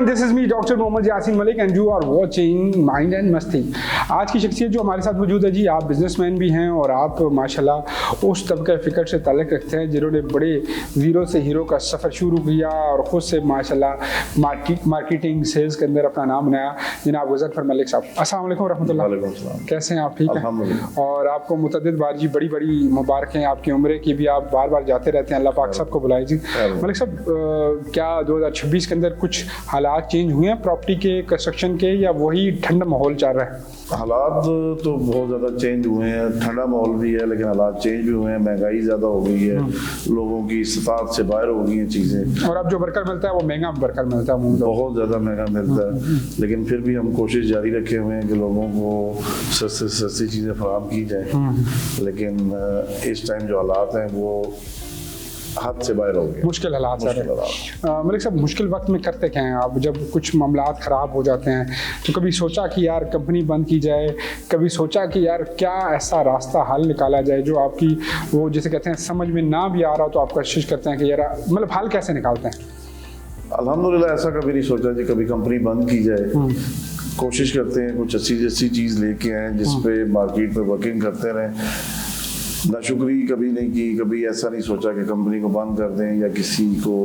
Everyone, this is me doctor Mohammad Yasin Malik and you are watching mind and Masti. आज की शख्सियत जो हमारे साथ मौजूद है जी, आप बिजनेसमैन भी हैं और आप माशाल्लाह उस तबके फ़िक्र से ताल्लुक़ रखते हैं जिन्होंने बड़े ज़ीरो से हीरो का सफ़र शुरू किया और ख़ुद से माशाल्लाह मार्केटिंग सेल्स के अंदर अपना नाम बनाया। जनाब मुज़फ़्फ़र मलिक साहब, अस्सलाम वालेकुम रहमतुल्लाह। कैसे हैं आप? ठीक हैं। और आपको मुतअद्दिद बार जी बड़ी बड़ी मुबारक हैं आपकी उम्र की भी, आप बार बार जाते रहते हैं, अल्लाह पाक सबको बुलाए जी। मलिक साहब, क्या 2026 के अंदर कुछ हालात चेंज हुए हैं प्रॉपर्टी के, कंस्ट्रक्शन के, या वही ठंडा माहौल चल रहा है? हालात तो बहुत ज़्यादा चेंज हुए हैं, ठंडा माहौल भी है लेकिन हालात चेंज भी हुए हैं। महंगाई ज़्यादा हो गई है, लोगों की इस्तात से बाहर हो गई हैं चीज़ें, और अब जो बरकर मिलता है वो महंगा बरकर मिलता है, बहुत ज़्यादा महंगा मिलता है। लेकिन फिर भी हम कोशिश जारी रखे हुए हैं कि लोगों को सस्ती सस्ती चीज़ें फराहम की जाए। लेकिन इस टाइम जो हालात हैं वो हाथ से बाहर हो गए, मुश्किल हालात सर। मलिक साहब, मुश्किल वक्त में करते क्या हैं आप? जब कुछ मामलात ख़राब हो जाते हैं तो कभी सोचा कि यार कंपनी बंद की जाए, कभी सोचा कि यार क्या ऐसा रास्ता हल निकाला जाए जो आपकी वो जिसे कहते हैं समझ में ना भी आ रहा हो तो आप कोशिश करते हैं कि यार मतलब हल कैसे निकालते हैं? अल्हम्दुलिल्लाह ऐसा कभी नहीं सोचा कि कभी कंपनी बंद की जाए। कोशिश करते हैं कुछ अच्छी चीज़ लेके आए जिसपे मार्केट में वर्किंग करते रहें। नाशुक्री कभी नहीं की, कभी ऐसा नहीं सोचा कि कंपनी को बंद कर दें या किसी को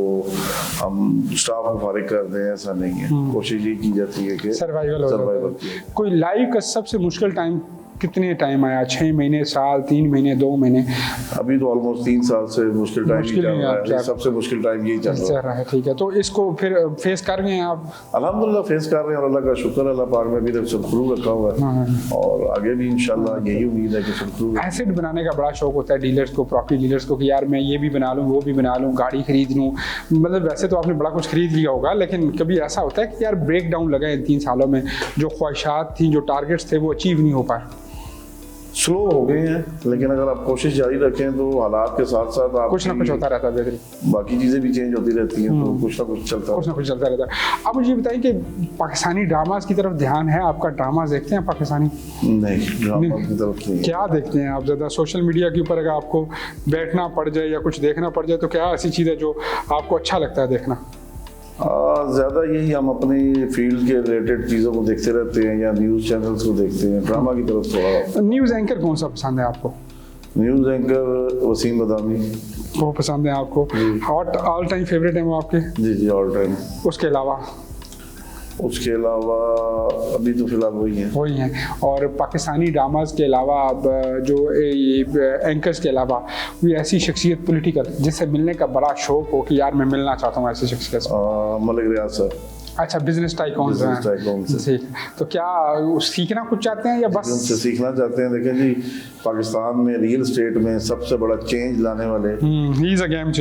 हम स्टाफ को फारिग कर दें, ऐसा नहीं है। कोशिश ये की जाती है कि सर्वाइवल की। कोई लाइफ का सबसे मुश्किल टाइम कितने टाइम आया? 6 महीने, साल, 3 महीने, 2 महीने? अभी तो ऑलमोस्ट 3 साल से मुश्किल टाइम ही चल रहा है। सबसे मुश्किल टाइम यही चल रहा है। ठीक है, तो इसको फिर फेस कर रहे हैं आप? अल्हम्दुलिल्लाह फेस कर रहे हैं और अल्लाह का शुक्र है, अल्लाह पाक में अभी तक सुरखरू रखा हुआ है और आगे भी इंशाल्लाह यही उम्मीद है कि सुरखरू। एसेट बनाने का बड़ा शौक होता है डीलर्स को, प्रॉपर्टी डीलर्स को, कि यार मैं ये भी बना लूँ, वो भी बना लूँ, गाड़ी खरीद लूँ। मतलब वैसे तो आपने बड़ा कुछ खरीद लिया होगा, लेकिन कभी ऐसा होता है कि यार ब्रेक डाउन लगा इन 3 सालों में, जो ख्वाहिशात थी, जो टारगेट्स थे वो अचीव नहीं हो पाए? स्लो हो गए हैं, लेकिन अगर आप कोशिश जारी रखें तो हालात के साथ साथ आप कुछ ना कुछ होता रहता है, बेहतरीन बाकी चीज़ें भी चेंज होती रहती हैं, तो कुछ ना कुछ चलता रहता है। अब मुझे बताइए कि पाकिस्तानी ड्रामास की तरफ ध्यान है आपका? ड्रामा देखते हैं पाकिस्तानी? नहीं, ड्रामा की तरफ नहीं। क्या देखते हैं आप ज़्यादा? सोशल मीडिया के ऊपर अगर आपको बैठना पड़ जाए या कुछ देखना पड़ जाए तो क्या ऐसी चीज़ है जो आपको अच्छा लगता है देखना? ज़्यादा यही हम अपनी फील्ड के रिलेटेड चीज़ों को देखते रहते हैं या न्यूज़ चैनल्स को देखते हैं। ड्रामा की तरफ थोड़ा। न्यूज़ एंकर कौन सा पसंद है आपको? न्यूज़ एंकर वसीम बदामी वो पसंद है आपको? हॉट ऑल टाइम फेवरेट है वो आपके? जी ऑल टाइम। उसके अलावा अभी तो फिलहाल वही हैं। और पाकिस्तानी ड्रामाज के अलावा अब जो एंकर्स के अलावा कोई ऐसी शख्सियत पॉलिटिकल जिससे मिलने का बड़ा शौक हो कि यार मैं मिलना चाहता हूँ ऐसी शख्सियत से? मलिक रियाज सर। अच्छा, बिजनेस टाइकून से। तो क्या सीखना कुछ चाहते हैं या बस उनसे सीखना चाहते हैं? देखें जी, पाकिस्तान में रियल एस्टेट में सबसे बड़ा चेंज लाने वाले he is a game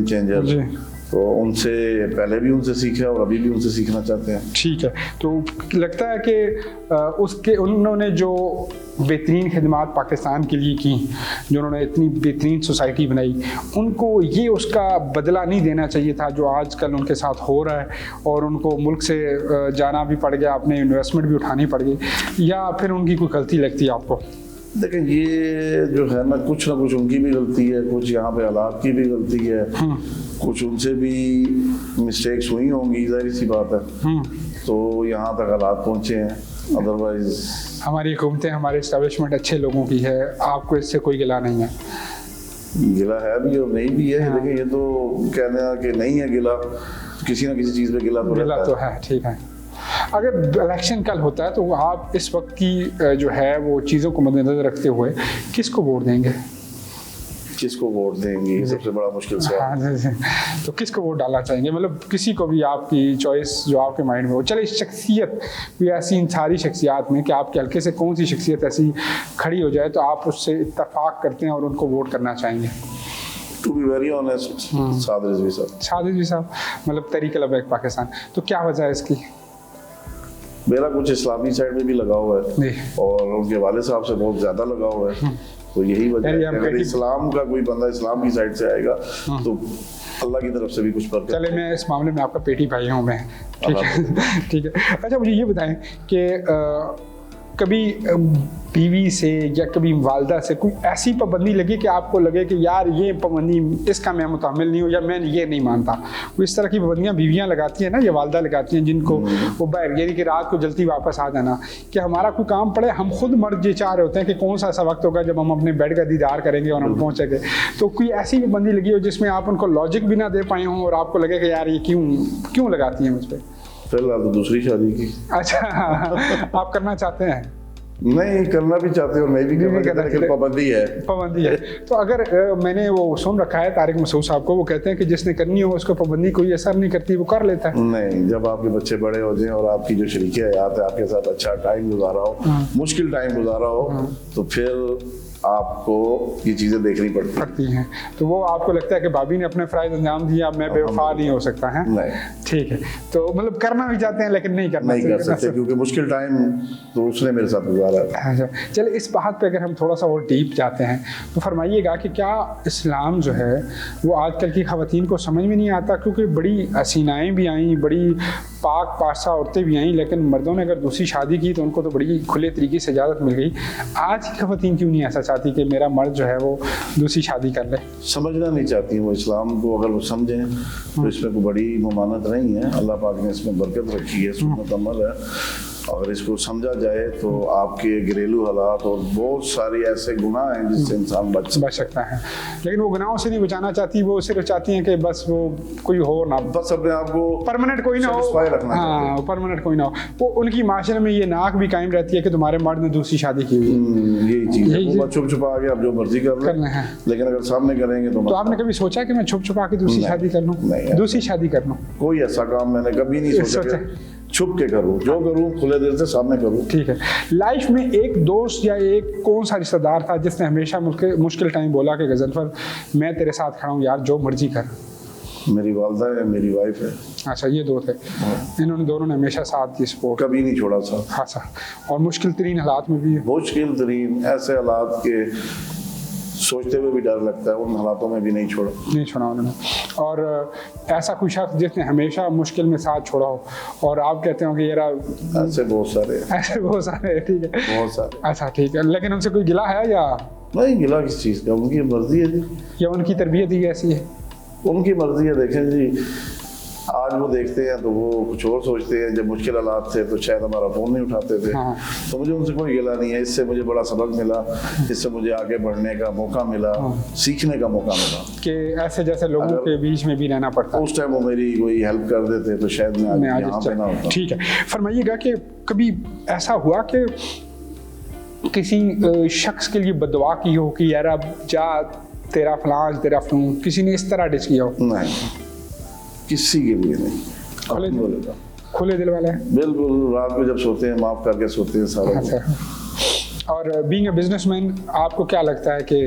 changer. तो उनसे पहले भी उनसे सीखा और अभी भी उनसे सीखना चाहते हैं। ठीक है, तो लगता है कि उन्होंने जो बेहतरीन खिदमात पाकिस्तान के लिए की, जो उन्होंने इतनी बेहतरीन सोसाइटी बनाई, उनको ये उसका बदला नहीं देना चाहिए था जो आजकल उनके साथ हो रहा है, और उनको मुल्क से जाना भी पड़ गया, अपने इन्वेस्टमेंट भी उठानी पड़ गई, या फिर उनकी कोई गलती लगती है आपको? देखें, ये जो है ना कुछ उनकी भी गलती है, कुछ यहाँ पे हालात की भी गलती है, कुछ उनसे भी मिस्टेक्स हुई होंगी, जाहिर सी बात है। तो यहाँ तक हालात पहुँचे हैं, अदरवाइज हमारी हुकूमतें, हमारे इस्टेब्लिशमेंट अच्छे लोगों की है, आपको इससे कोई गिला नहीं है? गिला है भी और नहीं भी है। लेकिन ये तो कहना कि नहीं है गिला, किसी ना किसी चीज़ पे गिला तो है। ठीक है, अगर इलेक्शन कल होता है तो आप इस वक्त की जो है वो चीज़ों को मद्देनजर रखते हुए किसको वोट देंगे? सबसे बड़ा मुश्किल सवाल। तो किसको वोट डालना चाहेंगे? मतलब किसी को भी, आपकी चॉइस जो आपके माइंड में हो। चले शख्सियत भी ऐसी, इन सारी शख्सियात में कि आपके हल्के से कौन सी शख्सियत ऐसी खड़ी हो जाए तो आप उससे इत्तफाक करते हैं और उनको वोट करना चाहेंगे? टू बी वेरी ऑनेस्ट, साद रिजवी साहब। मतलब तहरीक लबैक पाकिस्तान। तो क्या वजह है इसकी? मेरा कुछ इस्लामी साइड में भी लगा हुआ है और उनके वाले साहब से बहुत ज़्यादा लगा हुआ है, तो यही वजह है। अगर इस्लाम का कोई बंदा इस्लाम की साइड से आएगा तो अल्लाह की तरफ से भी कुछ पर। चले, मैं इस मामले में आपका पेटी भाई हूँ मैं, ठीक है। ठीक है, अच्छा मुझे ये बताएं कि कभी बीवी से या कभी वालदा से कोई ऐसी पाबंदी लगी कि आपको लगे कि यार ये पाबंदी इसका मैं मुतामिल नहीं हूँ या मैं ये नहीं मानता? कोई इस तरह की पाबंदियाँ बीवियाँ लगाती हैं ना या वालदा लगाती हैं जिनको वो बाहर यानी कि रात को जल्दी वापस आ जाना, कि हमारा कोई काम पड़े, हम खुद मर्द ये चाह रहे होते हैं कि कौन सा ऐसा वक्त होगा जब हम अपने बेड का दीदार करेंगे और हम पहुँचेंगे, तो कोई ऐसी पाबंदी लगी हो जिसमें आप उनको लॉजिक भी ना दे पाए हों और आपको लगे कि यार ये क्यों लगाती हैं मुझ पर? फिलहाल तो दूसरी शादी की। अच्छा आप करना चाहते हैं? नहीं, करना भी चाहते हो, मैं भी करना चाहता, लेकिन पाबंदी है। तो अगर मैंने वो सुन रखा है तारिक मसूद साहब को, वो कहते हैं कि जिसने करनी हो उसको पाबंदी कोई असर नहीं करती, वो कर लेता है। नहीं, जब आपके बच्चे बड़े हो जाएं और आपकी जो शरीके हयात है आपके साथ अच्छा टाइम गुजारा हो, मुश्किल टाइम गुजारा हो, तो फिर आपको ये चीजें देखनी पड़ती हैं। तो वो आपको लगता है कि भाभी ने अपने फ़राइज़ अंजाम दिया, मैं बेवफा नहीं हो सकता है? नहीं। ठीक है, तो मतलब करना भी चाहते हैं लेकिन नहीं कर सकते क्योंकि मुश्किल टाइम तो उसने मेरे साथ गुजारा है। अच्छा, चलिए इस बात पे अगर हम थोड़ा सा और डीप जाते हैं तो फरमाइएगा कि क्या इस्लाम जो है वो आजकल की ख़वातीन को समझ में नहीं आता? क्योंकि बड़ी हसीनाएँ भी आई, बड़ी पाक पासा औरतें भी आई, लेकिन मर्दों ने अगर दूसरी शादी की तो उनको तो बड़ी खुले तरीके से इजाज़त मिल गई। आज की ख़वातीन क्यों नहीं ऐसा चाहती कि मेरा मर्द जो है वो दूसरी शादी कर ले? समझना नहीं चाहती वो इस्लाम को। अगर वो समझें तो इसमें कोई बड़ी ममानत नहीं है। अल्लाह पाक ने इसमें बरकत रखी है, सुन्नत अमल है। अगर इसको समझा जाए तो आपके घरेलू हालात और बहुत सारे ऐसे गुनाह हैं जिससे इंसान बच सकता है, लेकिन वो गुनाहों से नहीं बचाना चाहती। वो सिर्फ चाहती हैं कि बस वो कोई हो ना, बस अपने आप को परमानेंट कोई ना हो, हाँ परमानेंट कोई ना हो। वो उनकी माशरे में ये नाक भी कायम रहती है कि तुम्हारे मर्द ने दूसरी शादी की हुई। यही चीज़ है, वो छुप छुपा के आप जो मर्जी कर लें, लेकिन अगर सामने करेंगे तो आपने कभी सोचा कि मैं छुप छुपा के दूसरी शादी कर लूँ, दूसरी शादी कर लूँ? कोई ऐसा काम मैंने कभी नहीं सोचा। छुप के करूँ, जो करूँ खुले दिल से सामने करूँ। ठीक है। लाइफ में एक दोस्त या एक कौन सा रिश्तेदार था जिसने हमेशा मुश्किल टाइम बोला कि गज़नफ़र मैं तेरे साथ खड़ा हूँ यार, जो मर्जी कर? मेरी वालदा है, मेरी वाइफ है। अच्छा, ये दो थे। इन्होंने दोनों ने हमेशा साथ दी, सपोर्ट कभी नहीं छोड़ा साथ। हाँ सर। और मुश्किल तरीन हालात में भी? मुश्किल तरीन ऐसे हालात के सोचते हुए भी डर लगता है, उन हालातों में भी नहीं छोड़ा उन्होंने। और ऐसा कोई शख्स जिसने हमेशा मुश्किल में साथ छोड़ा हो और आप कहते हो कि यार ऐसे बहुत सारे ठीक है, बहुत सारे। अच्छा ठीक है, लेकिन उनसे कोई गिला है या नहीं? गिला किस चीज़ का, उनकी मर्जी है जी, या उनकी तरबियत ही ऐसी है? उनकी मर्जी है। देखें जी, आज वो देखते हैं तो वो कुछ और सोचते हैं। जब मुश्किल हालात थे तो शायद हमारा फ़ोन नहीं उठाते थे। हाँ। तो मुझे उनसे कोई गिला नहीं है। इससे मुझे बड़ा सबक मिला, इससे मुझे आगे बढ़ने का मौका मिला, सीखने का मौका मिला कि ऐसे जैसे लोगों के बीच में भी रहना पड़ता है। उस टाइम वो मेरी कोई हेल्प कर देते तो शायद मैं आज यहाँ पे ना होता। ठीक है, फरमाइएगा कि कभी ऐसा हुआ कि किसी शख्स के लिए बददुआ की हो कि यार अब जा तेरा फलां तेरा फलूं, किसी ने इस तरह डिच किया हो? नहीं, किसी के लिए नहीं। खुले दिल वाले हैं बिल्कुल। रात को जब सोते हैं माफ़ करके सोते हैं सारा। अच्छा। और बीइंग अ बिजनेसमैन आपको क्या लगता है कि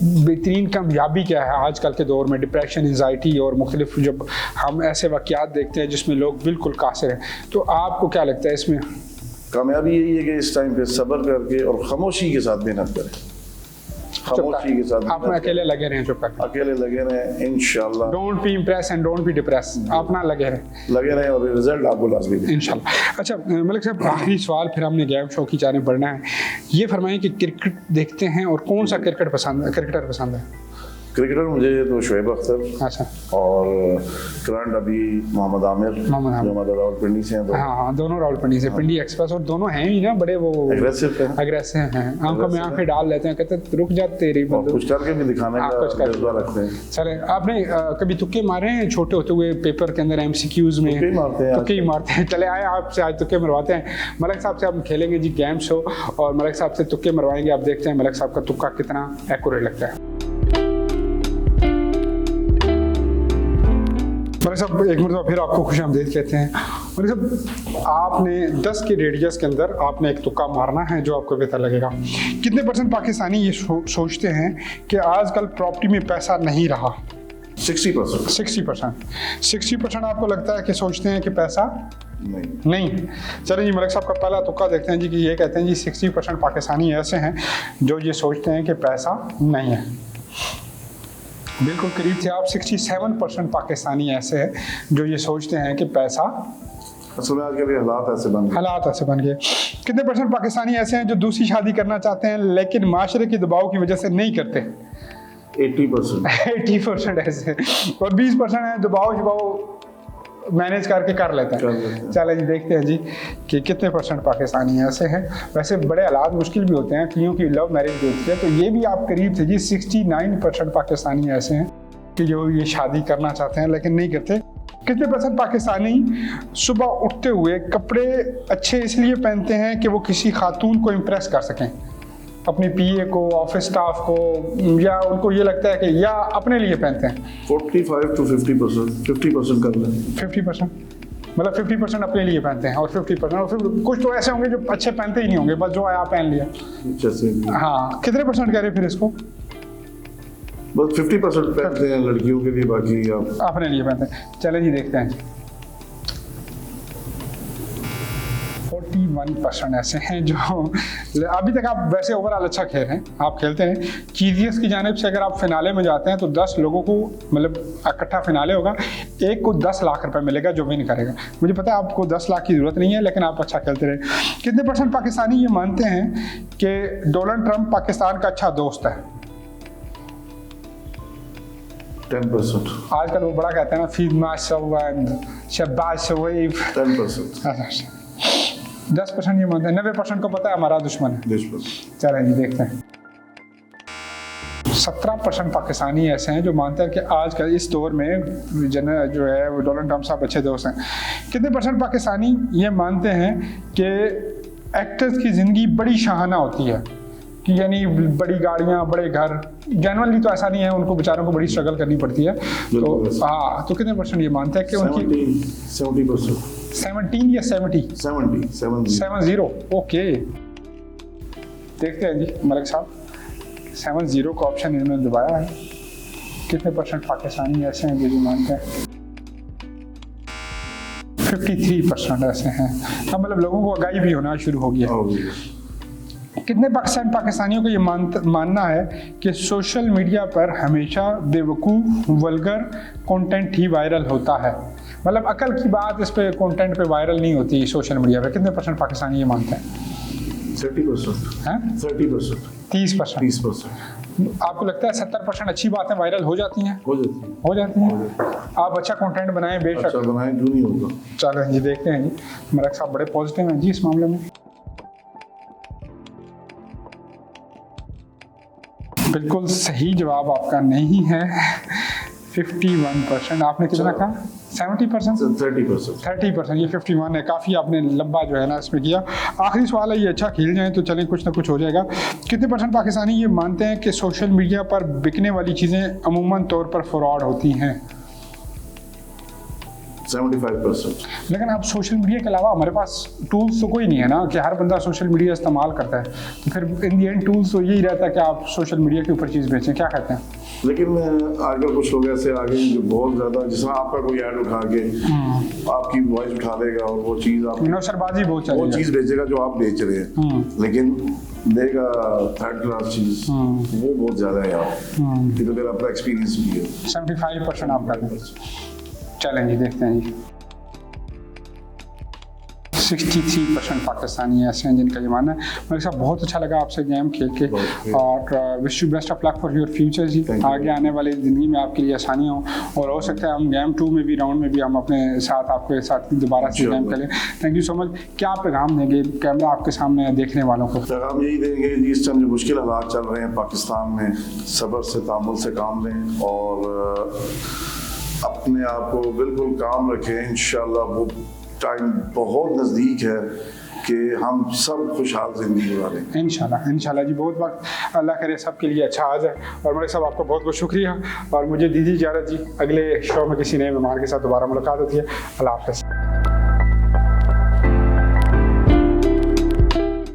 बेहतरीन कामयाबी क्या है आजकल के दौर में? डिप्रेशन, एंजाइटी और मुख्तलिफ जब हम ऐसे वाक़यात देखते हैं जिसमें लोग बिल्कुल कासिर हैं, तो आपको क्या लगता है इसमें? कामयाबी यही है कि इस टाइम पे सब्र करके और खामोशी के साथ मेहनत करें। खामोशी के साथ आप अकेले लगे रहें, चुप करके अकेले लगे रहें, इंशाल्लाह। Don't be impress and don't be depress, अपना लगे रहें और रिजल्ट आपको लाजमी देंगे इंशाल्लाह। अच्छा मलिक साहब, आखिरी सवाल फिर हमने गेम शो की जाने बढ़ना है। ये फरमाएं कि क्रिकेट देखते हैं और कौन सा क्रिकेटर पसंद है? क्रिकेटर मुझे तो शोएब अख्तर, अच्छा, और करंट अभी मोहम्मद आमिर जो हमारे रावलपिंडी से हैं। हाँ, दोनों रावलपिंडी से, पिंडी एक्सप्रेस, और दोनों हैं ही ना बड़े वो अग्रेसिव हैं, आंखों में आंखें डाल लेते हैं, कहते रुक जा तेरी बंदूक, कुछ करके भी दिखाने का जज्बा रखते हैं। चले, आपने कभी तुक्के मारे हैं छोटे होते हुए पेपर के अंदर MCQs में? तुक्के ही मारते हैं। चले आए आपसे आज तुक्के मरवाते हैं। मलिक साहब से हम खेलेंगे जी गेम शो, और मलिक साहब से तुक्के मरवाएंगे। आप देखते हैं मलिक साहब का तुक्का कितना एक्यूरेट लगता है। मलिक साहब एक मरतबा फिर आपको खुशामदीद कहते हैं। मलिक साहब, आपने 10 के रेडियस के अंदर आपने एक तुक्का मारना है जो आपको बेहतर लगेगा। कितने % पाकिस्तानी ये सोचते हैं कि आजकल प्रॉपर्टी में पैसा नहीं रहा? 60%। 60% आपको लगता है कि सोचते हैं कि पैसा नहीं। चलिए जी, मलिक साहब का पहला तुक्का देखते हैं जी कि ये कहते हैं जी 60% पाकिस्तानी ऐसे हैं जो ये सोचते हैं कि पैसा नहीं है। बिल्कुल करीब थे आप। 67% पाकिस्तानी ऐसे हैं जो ये सोचते हैं कि पैसा असल में आजकल ये हालात ऐसे बन गए। हालात ऐसे बन गए। कितने परसेंट पाकिस्तानी ऐसे हैं जो दूसरी शादी करना चाहते हैं लेकिन माशरे के दबाव की वजह से नहीं करते? 80%। 80% ऐसे हैं। और 20% है दबाव मैनेज करके कर लेते हैं। चले जी देखते हैं जी कि कितने परसेंट पाकिस्तानी ऐसे हैं। वैसे बड़े हालात मुश्किल भी होते हैं, क्योंकि लव मैरिज भी होती है, तो ये भी आप करीब थे जी। 69% पाकिस्तानी ऐसे हैं कि जो ये शादी करना चाहते हैं लेकिन नहीं करते। कितने परसेंट पाकिस्तानी सुबह उठते हुए कपड़े अच्छे इसलिए पहनते हैं कि वो किसी खातून को इम्प्रेस कर सकें, अपनी पीए को, ऑफिस स्टाफ को, या उनको ये लगता है कि या अपने लिए पहनते हैं? 45 to 50%, 50% कर लें। 50%, मतलब 50% अपने लिए पहनते हैं और 50%, और फिर कुछ तो ऐसे होंगे जो अच्छे पहनते ही नहीं होंगे, बस जो आया पहन लिया। जैसे हाँ, कितने परसेंट कह रहे फिर इसको? बस 50% पहनते हैं लड़कियों के लिए, बाकी आप अपने लिए पहनते हैं। चले जी देखते हैं। 41% ऐसे हैं जो अभी तक आप वैसे ओवरऑल अच्छा खेल हैं, आप खेलते हैं। चीजियस की जानिब से अगर आप फिनाले में जाते हैं तो 10 लोगों को, मतलब इकट्ठा फिनाले होगा, एक को 10 लाख रुपए मिलेगा जो विन करेगा। मुझे पता है आपको 10 लाख की जरूरत नहीं है, लेकिन आप अच्छा खेलते रहे। कितने परसेंट पाकिस्तानी ये मानते हैं कि डोनाल्ड ट्रंप पाकिस्तान का अच्छा दोस्त है? 10%। आजकल वो बड़ा कहते हैं ना, फीड माशाल्लाह शबाश शवीब। 10%। 10% ये मानते हैं। 90% को पता है हमारा दुश्मन है। चलें जी देखते हैं। 17% पाकिस्तानी ऐसे हैं जो मानते हैं कि आजकल इस दौर में जो है वो डोनाल्ड ट्रंप साहब अच्छे दोस्त हैं। कितने परसेंट पाकिस्तानी ये मानते हैं कि एक्टर्स की ज़िंदगी बड़ी शाहाना होती है, कि यानी बड़ी गाड़ियाँ, बड़े घर? जनरली तो ऐसा नहीं है, उनको बेचारों को बड़ी स्ट्रगल करनी पड़ती है। तो हाँ, तो कितने परसेंट ये मानते हैं कि उनकी 70%। 17 या 70? 70। ओके, देखते हैं जी मलिक साहब। 70 का ऑप्शन इन्होंने दबाया है। कितने परसेंट पाकिस्तानी ऐसे हैं जो मानते हैं? 53% ऐसे हैं। अब मतलब लोगों को आगाही भी होना शुरू हो गया। कितने पाकिस्तानियों को ये मानना है कि सोशल मीडिया पर हमेशा बेवकूफ़ वल्गर कंटेंट ही वायरल होता है? मतलब अकल की बात इस पे कंटेंट पे वायरल नहीं होती सोशल मीडिया पे। कितने परसेंट पाकिस्तानी ये मानते हैं? 30%। हैं? 30%। 30%। आपको लगता है 70% अच्छी बातें वायरल हो जाती हैं? हो जाती हैं। आप अच्छा कंटेंट बनाएं, बेशक अच्छा बनाएं, क्यों नहीं होगा। चलो जी देखते हैं जी। मलिक साहब बड़े पॉजिटिव हैं जी इस मामले में। बिल्कुल सही जवाब आपका नहीं है। 51%। आपने कितना कहा? 70%? 30%। ये 51 है। काफ़ी आपने लंबा जो है ना इसमें किया। आखिरी सवाल है, ये अच्छा खेल जाए तो चलें कुछ ना कुछ हो जाएगा। कितने परसेंट पाकिस्तानी ये मानते हैं कि सोशल मीडिया पर बिकने वाली चीज़ें अमूमन तौर पर फ्रॉड होती हैं? 75%। लेकिन अब सोशल मीडिया के अलावा हमारे पास टूल्स तो कोई नहीं है ना कि हर बंदा सोशल मीडिया इस्तेमाल करता है, तो फिर इन दी एंड टूल्स तो यही रहता है कि आप सोशल मीडिया के ऊपर चीज़ बेचें। क्या कहते हैं? लेकिन आजकल कुछ लोग ऐसे आ गए जो बहुत ज़्यादा, जिस तरह आपका कोई ऐड उठा के आपकी वॉइस उठा लेगा और वो चीज़ आप नौशरबाजी बहुत चलेगी, वो चीज़ बेचेगा जो आप बेच रहे हैं, लेकिन देगा थर्ड क्लास चीज़, वो बहुत ज़्यादा है यार। ये तो मेरा अपना एक्सपीरियंस भी है। 75% आप कहते हैं। चलें जी देखते हैं जी। 63% पाकिस्तानी ऐसे हैं जिनका ये मानना है। मेरे साथ बहुत अच्छा लगा आपसे गेम खेल के, और wish you best of luck for your future जी। आगे आने वाली ज़िंदगी में आपके लिए आसानी हो, और हो सकता है हम गेम 2 में भी, राउंड में भी हम अपने साथ आपके साथ दोबारा से गेम खेलें। Thank you so much. क्या पैगाम देंगे कैमरा आपके सामने देखने वालों को? पैगाम यही देंगे जी, इस टाइम जो मुश्किल हालात चल रहे हैं पाकिस्तान में, सब्र से तामुल से काम लें और अपने आप को बिल्कुल काम रखें। इंशाल्लाह वो टाइम बहुत नज़दीक है कि हम सब खुशहाल ज़िंदगी गुजारें। इंशाल्लाह जी। बहुत वक्त अल्लाह करे सबके लिए अच्छा आ जाए। और मेरे साहब आपका बहुत बहुत शुक्रिया, और मुझे दीदी इजाज़त जी। अगले शो में किसी नए मेहमान के साथ दोबारा मुलाकात होती है। अल्लाह हाफ़िज़।